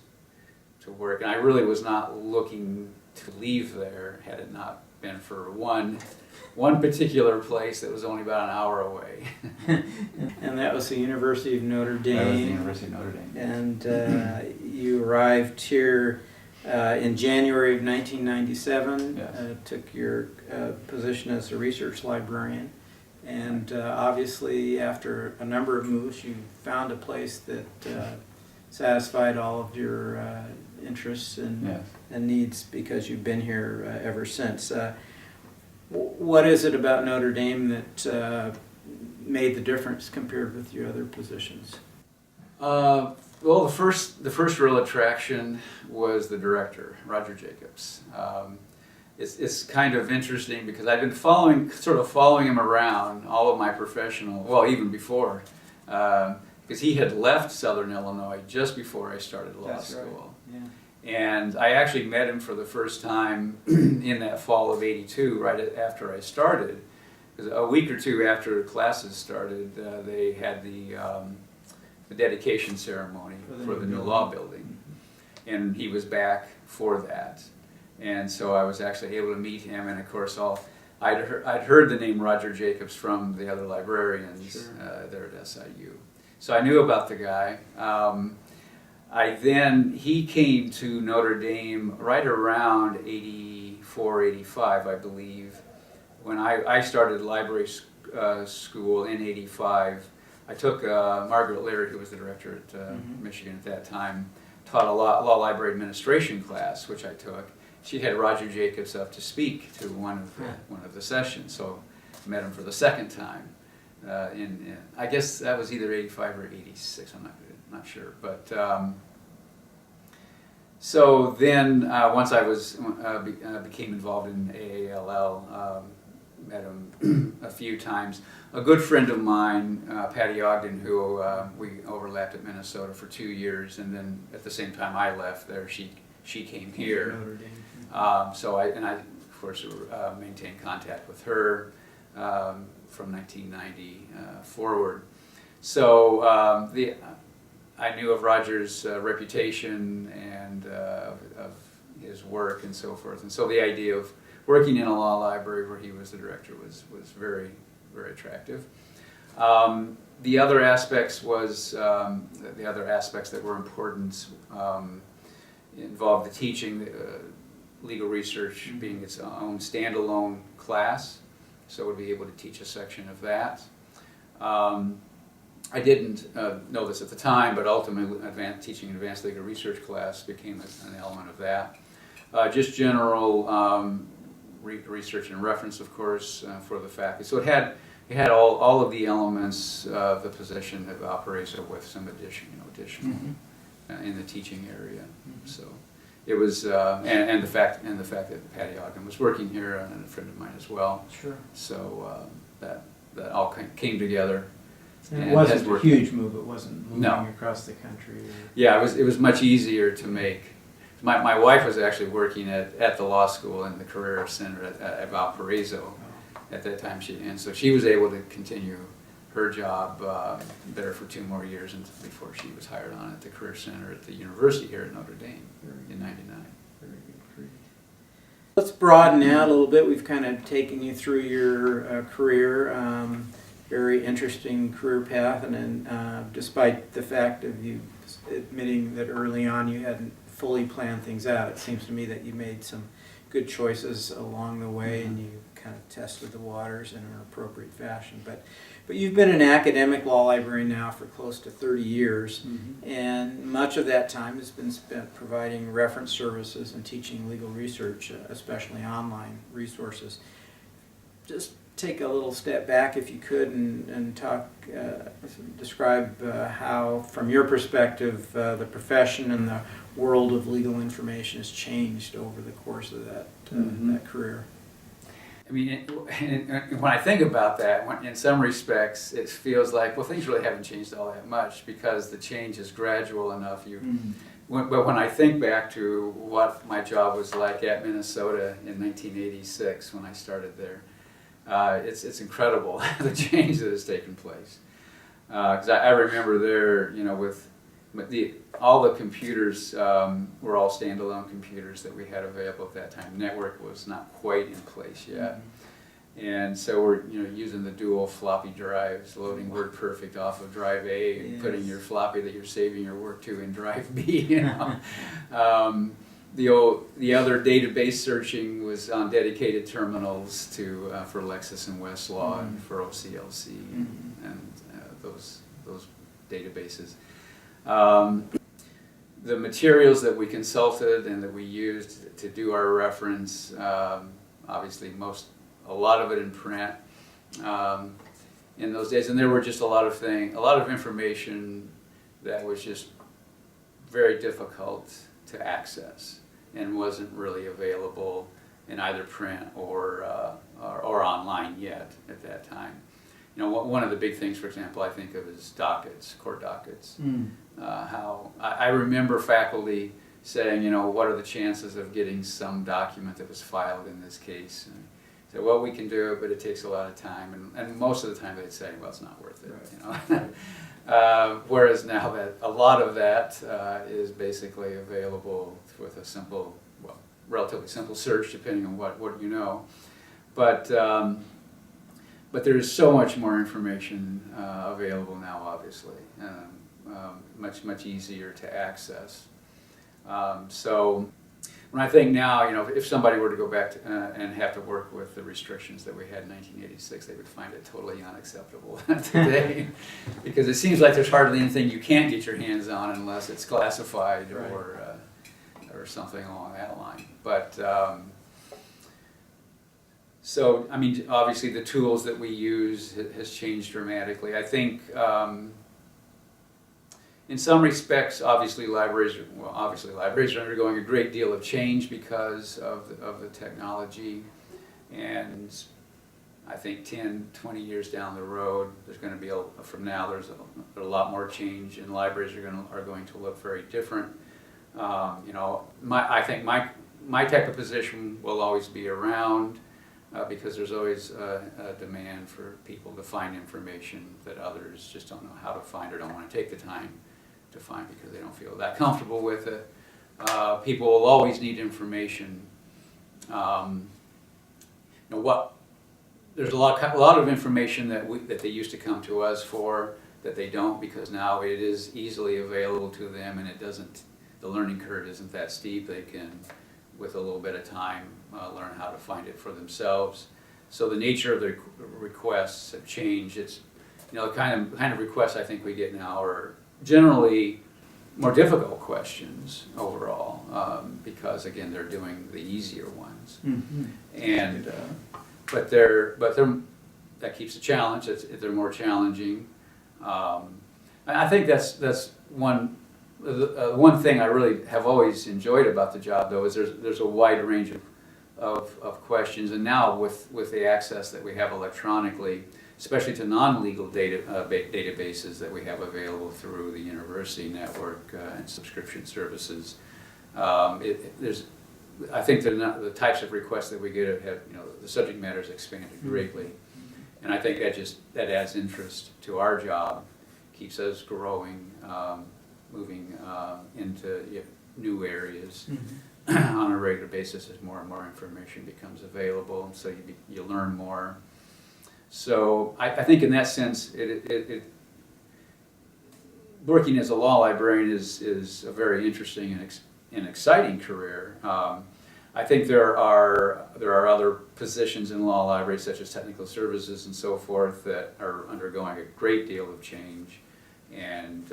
to work, and I really was not looking to leave there had it not been for one particular place that was only about an hour away. And that was the University of Notre Dame. That was the University of Notre Dame. And you arrived here in January of 1997, Yes. took your position as a research librarian. And obviously, after a number of moves, you found a place that satisfied all of your interests and, Yes. and needs, because you've been here ever since. What is it about Notre Dame that made the difference compared with your other positions? Well, the first real attraction was the director, Roger Jacobs. It's kind of interesting because I've been sort of following him around all of my professional, well, even before, because he had left Southern Illinois just before I started law school. Right. Yeah. And I actually met him for the first time in that fall of '82, right after I started. Because a week or two after classes started, they had the dedication ceremony for the new law building. And he was back for that. And so I was actually able to meet him, and of course I'd heard the name Roger Jacobs from the other librarians there at SIU. So I knew about the guy. He came to Notre Dame right around '84, '85, I believe. When I started library school in '85, I took Margaret Leary, who was the director at Michigan at that time, taught a law library administration class, which I took. She had Roger Jacobs up to speak to one of the sessions, so I met him for the second time. I guess that was either '85 or '86. I'm not sure, but so then once I became involved in AALL, met him a few times. A good friend of mine, Patty Ogden, who we overlapped at Minnesota for 2 years, and then at the same time I left there, she came here. So I of course maintained contact with her from 1990 forward. So I knew of Roger's reputation and of his work and so forth, and so the idea of working in a law library where he was the director was very, very attractive. The other aspects that were important involved the teaching, legal research being its own standalone class, so we'd be able to teach a section of that. I didn't know this at the time, but ultimately teaching an advanced legal research class became an element of that. Just general research and reference, of course, for the faculty. So it had all of the elements of the position that operates with some additional in the teaching area. So it was, and the fact that Patty Ogden was working here, and a friend of mine as well. Sure. So that all came together. And it wasn't a huge move. It wasn't moving across the country. Yeah, it was much easier to make. My wife was actually working at the law school in the Career Center at Valparaiso at that time, so she was able to continue her job there for 2 more years before she was hired on at the Career Center at the university here at Notre Dame in '99. Very good. Let's broaden out a little bit. We've kind of taken you through your career. Very interesting career path, and then despite the fact of you admitting that early on you hadn't fully planned things out, it seems to me that you made some good choices along the way, and you kind of tested the waters in an appropriate fashion. But you've been an academic law librarian now for close to 30 years, and much of that time has been spent providing reference services and teaching legal research, especially online resources. Just take a little step back, if you could, and describe how, from your perspective, the profession and the world of legal information has changed over the course of that career. I mean, when I think about that, in some respects, it feels like, well, things really haven't changed all that much because the change is gradual enough. But when I think back to what my job was like at Minnesota in 1986 when I started there, it's incredible the change that has taken place. Because I remember there, with all the computers were all standalone computers that we had available at that time. Network was not quite in place yet, and so we're using the dual floppy drives, loading WordPerfect off of drive A, and putting your floppy that you're saving your work to in drive B. the other database searching was on dedicated terminals for Lexis and Westlaw and for OCLC and those databases. The materials that we consulted and that we used to do our reference, obviously a lot of it in print in those days, and there were just a lot of information that was just very difficult to access and wasn't really available in either print or online yet at that time. You know, one of the big things, for example, I think of is dockets, court dockets. How I remember faculty saying, you know, what are the chances of getting some document that was filed in this case? And I said, well, we can do it, but it takes a lot of time. And most of the time they'd say, well, it's not worth it. Right. You know. Whereas now that a lot of that is basically available with a simple, well, relatively simple search, depending on what you know. But there is so much more information available now, obviously, much easier to access. So when I think now, you know, if somebody were to go back and have to work with the restrictions that we had in 1986, they would find it totally unacceptable today, because it seems like there's hardly anything you can't get your hands on unless it's classified. Right. or something along that line. But so, I mean, obviously the tools that we use has changed dramatically. I think in some respects, obviously libraries are undergoing a great deal of change because of the technology. And I think 10, 20 years down the road, there's going to be from now there's a lot more change, and libraries are going to look very different. You know, I think my type of position will always be around. Because there's always a demand for people to find information that others just don't know how to find or don't want to take the time to find because they don't feel that comfortable with it. People will always need information. You know, there's a lot of information that they used to come to us for that they don't, because now it is easily available to them, and the learning curve isn't that steep. They can, with a little bit of time, learn how to find it for themselves. So the nature of the requests have changed. It's, you know, the kind of requests I think we get now are generally more difficult questions overall, because again they're doing the easier ones. And but that keeps the challenge. They're more challenging. I think that's one. One thing I really have always enjoyed about the job, though, is there's a wide range of questions, and now with the access that we have electronically, especially to non-legal databases that we have available through the university network and subscription services, I think the types of requests that we get have, you know, the subject matter has expanded greatly, and I think that adds interest to our job, keeps us growing. Moving into new areas on a regular basis as more and more information becomes available, and so you learn more. So I think in that sense, working as a law librarian is a very interesting and exciting career. I think there are other positions in law libraries, such as technical services and so forth, that are undergoing a great deal of change, and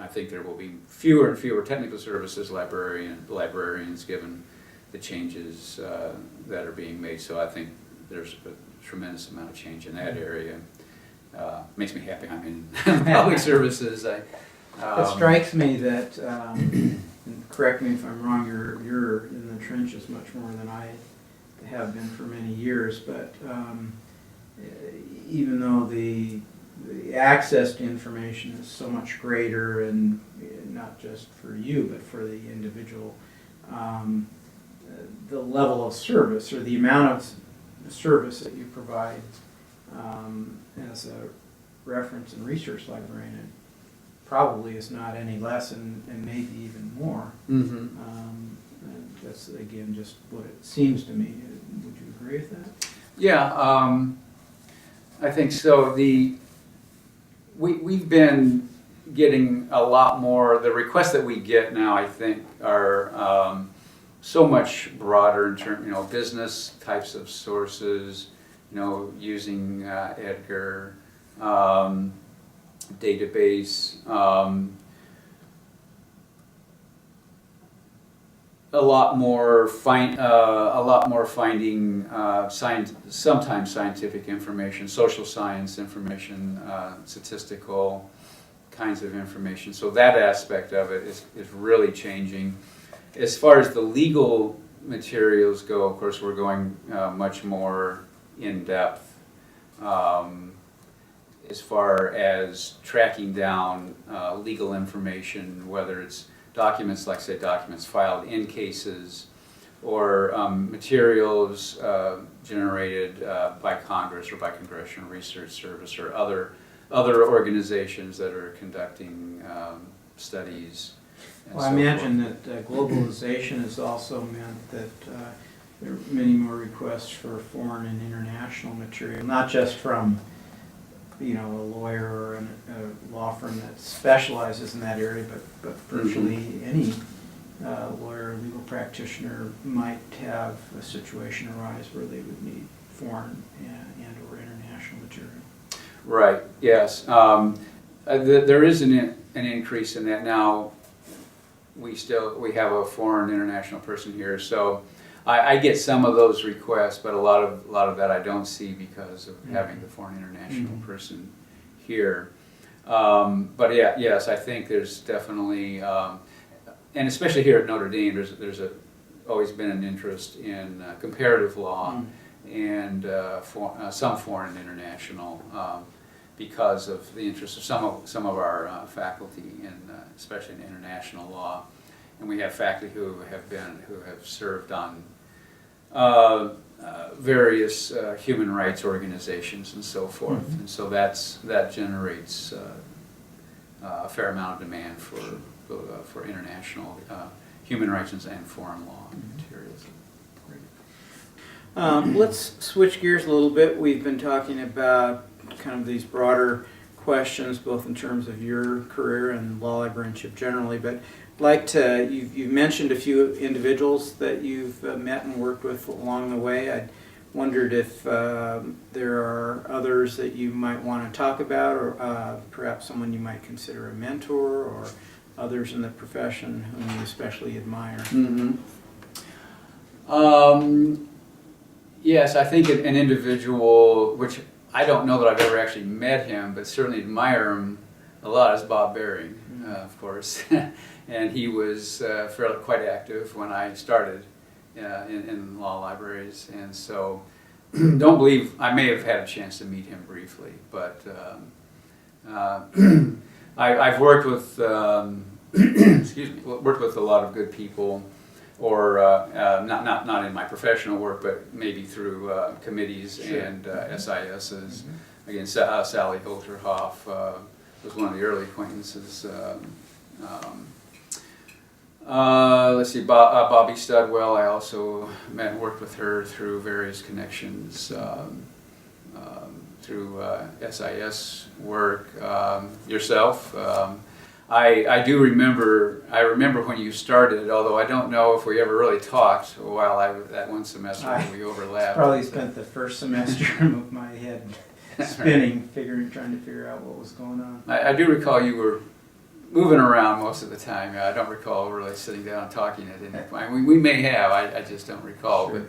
I think there will be fewer and fewer technical services librarians given the changes that are being made. So I think there's a tremendous amount of change in that area. Makes me happy I'm in public services. It strikes me that, and correct me if I'm wrong, you're in the trenches much more than I have been for many years, but even though the access to information is so much greater, and not just for you but for the individual, the level of service or the amount of service that you provide as a reference and research librarian probably is not any less, and maybe even more. And that's again just what it seems to me. Would you agree with that? Yeah, I think so. We've been, getting a lot more. The requests that we get now, I think, are so much broader in terms, business types of sources, using Edgar, database, a lot more finding sometimes scientific information, social science information, statistical kinds of information. So that aspect of it is really changing. As far as the legal materials go, of course, we're going much more in depth as far as tracking down legal information, whether it's documents, like say documents filed in cases, or materials generated by Congress or by Congressional Research Service or other organizations that are conducting studies. Well, I imagine that globalization has also meant that there are many more requests for foreign and international material, not just from a lawyer or a law firm that specializes in that area, but virtually any lawyer or legal practitioner might have a situation arise where they would need foreign and or international material. Right, yes. There is an increase in that now. We have a foreign international person here, so I get some of those requests, but a lot of that I don't see because of having the foreign international person here. But yeah, yes, I think there's definitely, and especially here at Notre Dame, there's always been an interest in comparative law and some foreign and international because of the interest of some of our faculty in especially in international law, and we have faculty who have served on various human rights organizations and so forth, and so that generates a fair amount of demand for international human rights and foreign law materials. Let's switch gears a little bit. We've been talking about kind of these broader questions, both in terms of your career and law librarianship generally, but I'd like to, you've mentioned a few individuals that you've met and worked with along the way. I wondered if there are others that you might want to talk about, or perhaps someone you might consider a mentor, or others in the profession whom you especially admire. Yes, I think an individual, which I don't know that I've ever actually met him, but certainly admire him a lot, is Bob Baring, of course. And he was quite active when I started in law libraries, and so don't believe I may have had a chance to meet him briefly, but I've worked with worked with a lot of good people, or not in my professional work, but maybe through committees and SISs. Again, Sally Holterhoff was one of the early acquaintances. Let's see, Bobby Studwell, I also met and worked with her through various connections, through SIS work. Yourself, I remember when you started, although I don't know if we ever really talked while that one semester when we overlapped. Probably spent the first semester of my head spinning, trying to figure out what was going on. I do recall you were moving around most of the time. I don't recall really sitting down and talking at any point. We may have, I just don't recall. Sure.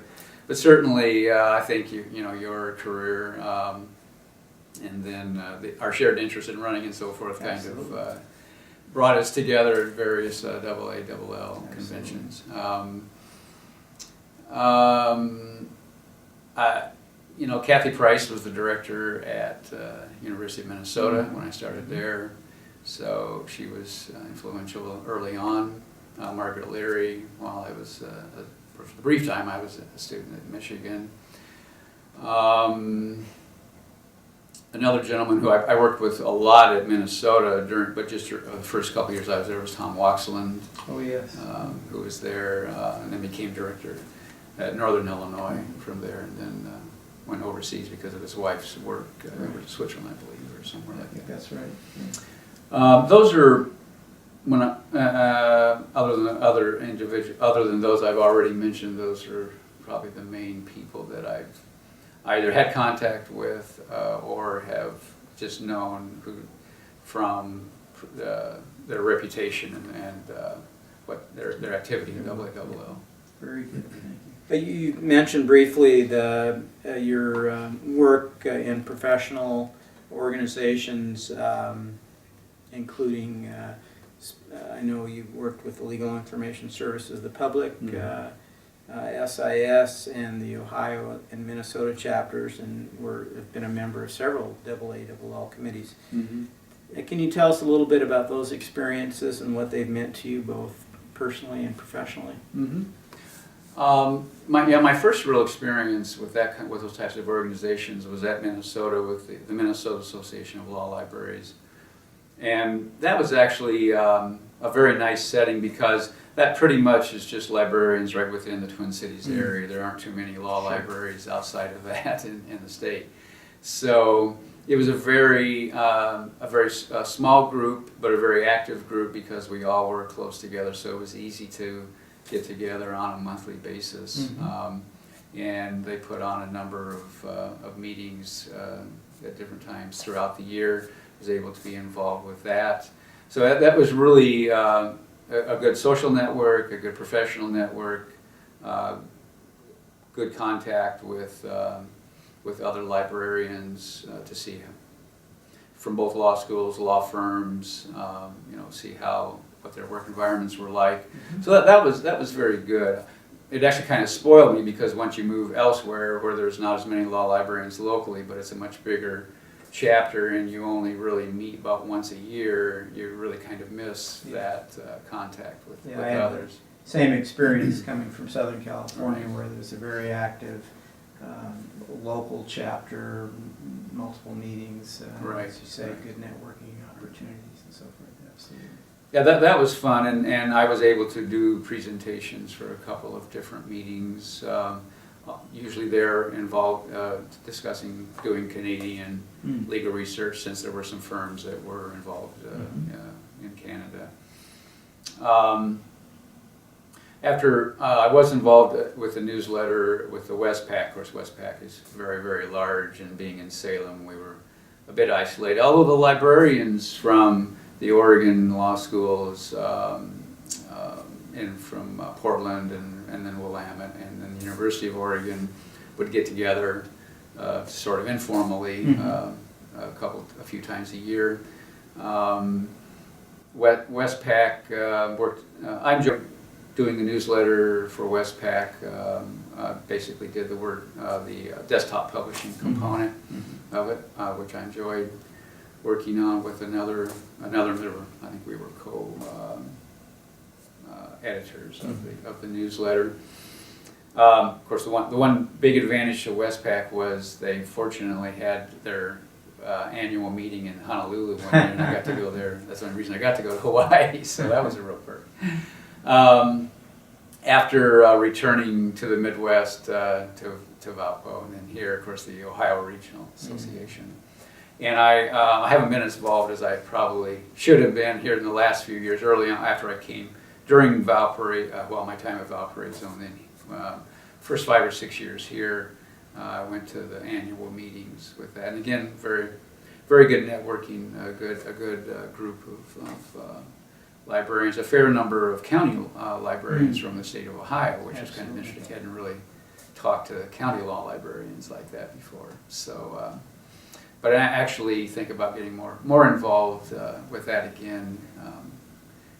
But certainly I think your career and then our shared interest in running and so forth Absolutely. kind of brought us together at various AA, LL conventions. Kathy Price was the director at University of Minnesota when I started there, so she was influential early on. Margaret Leary, while I was, for the brief time I was a student at Michigan. Another gentleman who I worked with a lot at Minnesota but just the first couple of years I was there was Tom Waxland. Oh yes. Who was there and then became director at Northern Illinois from there, and then went overseas because of his wife's work over to Switzerland, I believe, or somewhere like that. That's right. Those are other than those I've already mentioned. Those are probably the main people that I've either had contact with or have just known from their reputation and what their activity in AALL. Very good, thank you. You mentioned briefly your work in professional organizations, including, I know you worked with the Legal Information Services, the Public, SIS, and the Ohio and Minnesota chapters, and have been a member of several AALL committees. Mm-hmm. Can you tell us a little bit about those experiences and what they've meant to you, both personally and professionally? Mm-hmm. My first real experience with with those types of organizations was at Minnesota with the Minnesota Association of Law Libraries, and that was actually a very nice setting because that pretty much is just librarians right within the Twin Cities area. There aren't too many law libraries outside of that in the state, so it was a very small group, but a very active group because we all were close together. So it was easy to get together on a monthly basis, and they put on a number of meetings at different times throughout the year. I was able to be involved with that, so that was really a good social network, a good professional network, good contact with other librarians to see from both law schools, law firms, see what their work environments were like. Mm-hmm. So that was very good. It actually kind of spoiled me because once you move elsewhere where there's not as many law librarians locally, but it's a much bigger chapter and you only really meet about once a year, you really kind of miss that contact with others. Same experience coming from Southern California, where there's a very active local chapter, multiple meetings, as you say, good networking opportunities and so forth. Absolutely. Yeah, that was fun, and I was able to do presentations for a couple of different meetings. Usually they're involved discussing doing Canadian legal research, since there were some firms that were involved in Canada. After I was involved with the newsletter with the Westpac. Of course, Westpac is very, very large, and being in Salem, we were a bit isolated. Although the librarians from the Oregon law schools, and from Portland and then Willamette and then the University of Oregon would get together sort of informally a few times a year. Westpac worked, I enjoyed doing the newsletter for Westpac. Basically did the desktop publishing component of it, which I enjoyed working on with another member. I think we were editors of the newsletter. Of course, the one big advantage to Westpac was they fortunately had their annual meeting in Honolulu one year, and I got to go there. That's the only reason I got to go to Hawaii, so that was a real perk. After returning to the Midwest to Valpo, and then here, of course, the Ohio Regional Association. And I haven't been as involved as I probably should have been here in the last few years. Early on, after I came during Valparaiso, my time at Valparaiso, and then first 5 or 6 years here, I went to the annual meetings with that. And again, very, very good networking, a good group of librarians, a fair number of county librarians from the state of Ohio, which was kind of interesting. I hadn't really talked to county law librarians like that before. So, but I actually think about getting more involved with that again,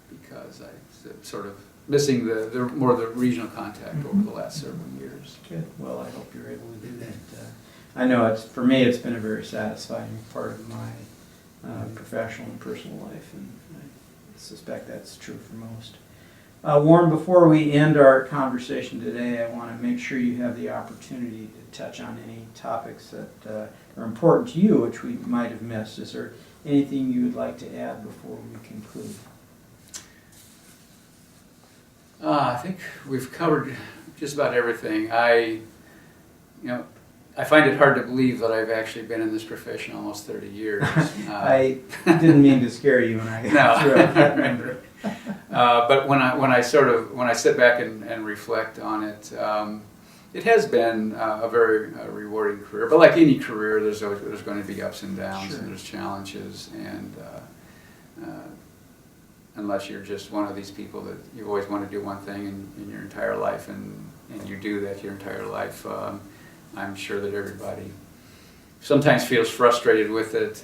because I'm sort of missing the more the regional contact over the last several years. Good. Well, I hope you're able to do that. I know for me it's been a very satisfying part of my professional and personal life, and I suspect that's true for most. Warren, before we end our conversation today, I want to make sure you have the opportunity to touch on any topics that are important to you, which we might have missed. Is there anything you would like to add before we conclude? I think we've covered just about everything. I I find it hard to believe that I've actually been in this profession almost 30 years. I didn't mean to scare you when I threw out that number. But when I sit back and reflect on it, it has been a very rewarding career. But like any career, there's going to be ups and downs, Sure. and there's challenges, and unless you're just one of these people that you always want to do one thing in your entire life, and you do that your entire life, I'm sure that everybody sometimes feels frustrated with it,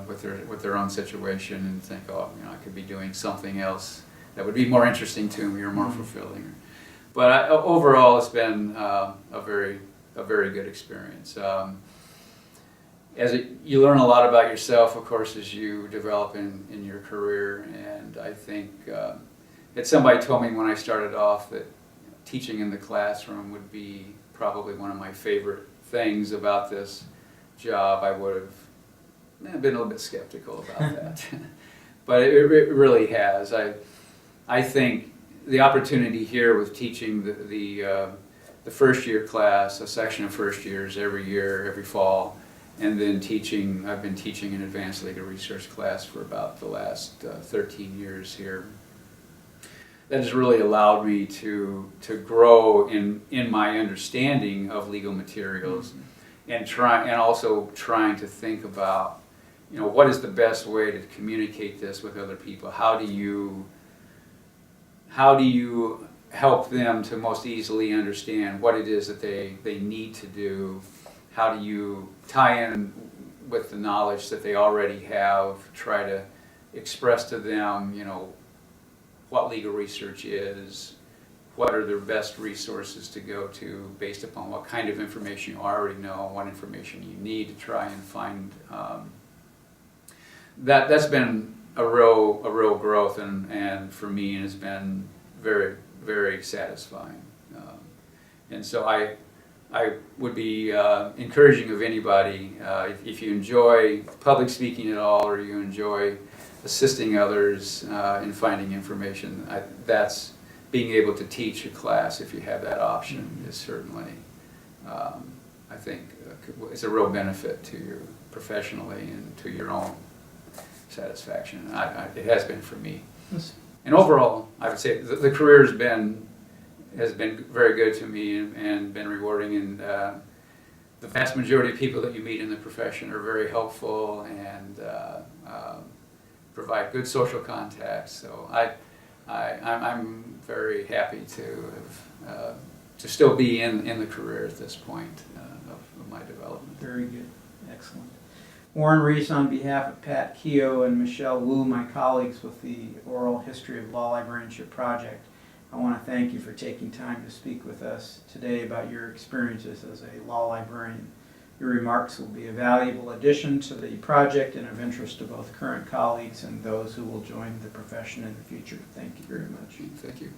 with their own situation, and think, oh, I could be doing something else that would be more interesting to me or more fulfilling. But overall, it's been a very good experience. You learn a lot about yourself, of course, as you develop in your career. And I think that somebody told me when I started off that teaching in the classroom would be probably one of my favorite things about this job. I would have been a little bit skeptical about that, but it really has. I think the opportunity here with teaching the first year class, a section of first years every year, every fall, and then I've been teaching an advanced legal research class for about the last 13 years here. That has really allowed me to grow in my understanding of legal materials, and also trying to think about, what is the best way to communicate this with other people? How do you help them to most easily understand what it is that they need to do? How do you tie in with the knowledge that they already have, try to express to them, what legal research is, what are their best resources to go to based upon what kind of information you already know, what information you need to try and find. That's been a real growth, and for me, and has been very, very satisfying. And so I would be encouraging of anybody, if you enjoy public speaking at all, or you enjoy assisting others in finding information, that's being able to teach a class, if you have that option, is certainly, I think, it's a real benefit to you professionally and to your own satisfaction. It has been for me. And overall, I would say the career has been very good to me and been rewarding, and the vast majority of people that you meet in the profession are very helpful and provide good social contacts. So I'm very happy to still be in the career at this point of my development. Very good. Excellent. Warren Rees, on behalf of Pat Keogh and Michelle Wu, my colleagues with the Oral History of Law Librarianship Project, I want to thank you for taking time to speak with us today about your experiences as a law librarian. Your remarks will be a valuable addition to the project and of interest to both current colleagues and those who will join the profession in the future. Thank you very much. Thank you.